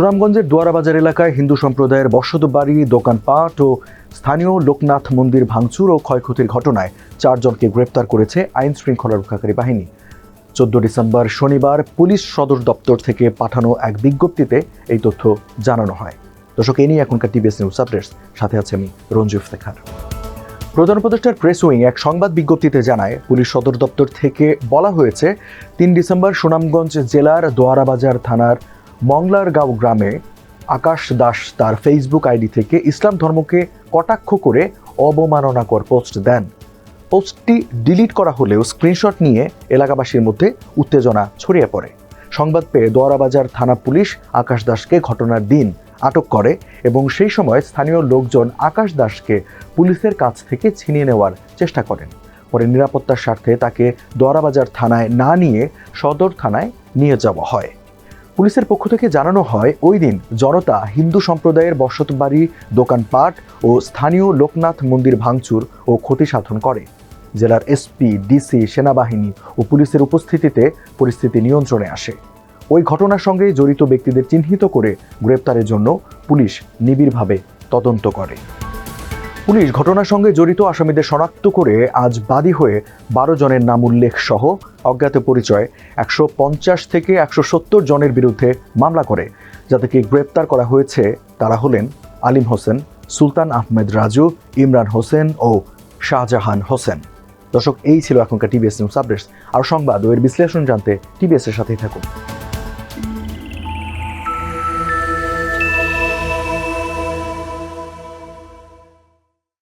সুনামগঞ্জের দোয়ারাবাজার এলাকায় হিন্দু সম্প্রদায়ের বসতবাড়ি, দোকানপাট ও স্থানীয় লোকনাথ মন্দির ভাঙচুর ও ক্ষয়ক্ষতির ঘটনায় 4 জনকে গ্রেপ্তার করেছে আইন শৃঙ্খলা রক্ষাকারী বাহিনী। 14 ডিসেম্বর শনিবার পুলিশ সদর দপ্তর থেকে পাঠানো এক বিজ্ঞপ্তিতে এই তথ্য জানানো হয়। দর্শক, এ নিয়ে এখনকার টিবিএস নিউজ আপডেটস, সাথে আছে আমি রঞ্জু ইফতেখার। প্রধান উপদেষ্টার প্রেস উইং এক সংবাদ বিজ্ঞপ্তিতে জানায়, পুলিশ সদর দপ্তর থেকে বলা হয়েছে 3 ডিসেম্বর সুনামগঞ্জ জেলার দোয়ারাবাজার থানার মংলারগাঁও গ্রামে আকাশ দাস তার ফেসবুক আইডি থেকে ইসলাম ধর্মকে কটাক্ষ করে অবমাননাকর পোস্ট দেন। পোস্টটি ডিলিট করা হলেও স্ক্রিনশট নিয়ে এলাকাবাসীর মধ্যে উত্তেজনা ছড়িয়ে পড়ে। সংবাদ পেয়ে দোয়ারাবাজার থানা পুলিশ আকাশ দাসকে ঘটনার দিন আটক করে এবং সেই সময় স্থানীয় লোকজন আকাশ দাসকে পুলিশের কাছ থেকে ছিনিয়ে নেওয়ার চেষ্টা করেন। পরে নিরাপত্তার স্বার্থে তাকে দোয়ারাবাজার থানায় না নিয়ে সদর থানায় নিয়ে যাওয়া হয়। পুলিশের পক্ষ থেকে জানানো হয়, ওই দিন জনতা হিন্দু সম্প্রদায়ের বসতবাড়ি, দোকানপাট ও স্থানীয় লোকনাথ মন্দির ভাঙচুর ও ক্ষতি সাধন করে। জেলার এসপি, ডিসি, সেনাবাহিনী ও পুলিশের উপস্থিতিতে পরিস্থিতি নিয়ন্ত্রণে আসে। ওই ঘটনার সঙ্গে জড়িত ব্যক্তিদের চিহ্নিত করে গ্রেপ্তারের জন্য পুলিশ নিবিড়ভাবে তদন্ত করে। পুলিশ ঘটনার সঙ্গে জড়িত আসামিদের শনাক্ত করে আজ বাদী হয়ে 12 জনের নাম উল্লেখ সহ অজ্ঞাত পরিচয় 150 থেকে 170 জনের বিরুদ্ধে মামলা করে। যাদেরকে গ্রেপ্তার করা হয়েছে তারা হলেন আলিম হোসেন, সুলতান আহমেদ রাজু, ইমরান হোসেন ও শাহজাহান হোসেন। দর্শক, এই ছিল এখনকার টিবিএস নিউজ আপডেটস। আর সংবাদ ও এর বিশ্লেষণ জানতে টিবিএস এর সাথেই থাকুন।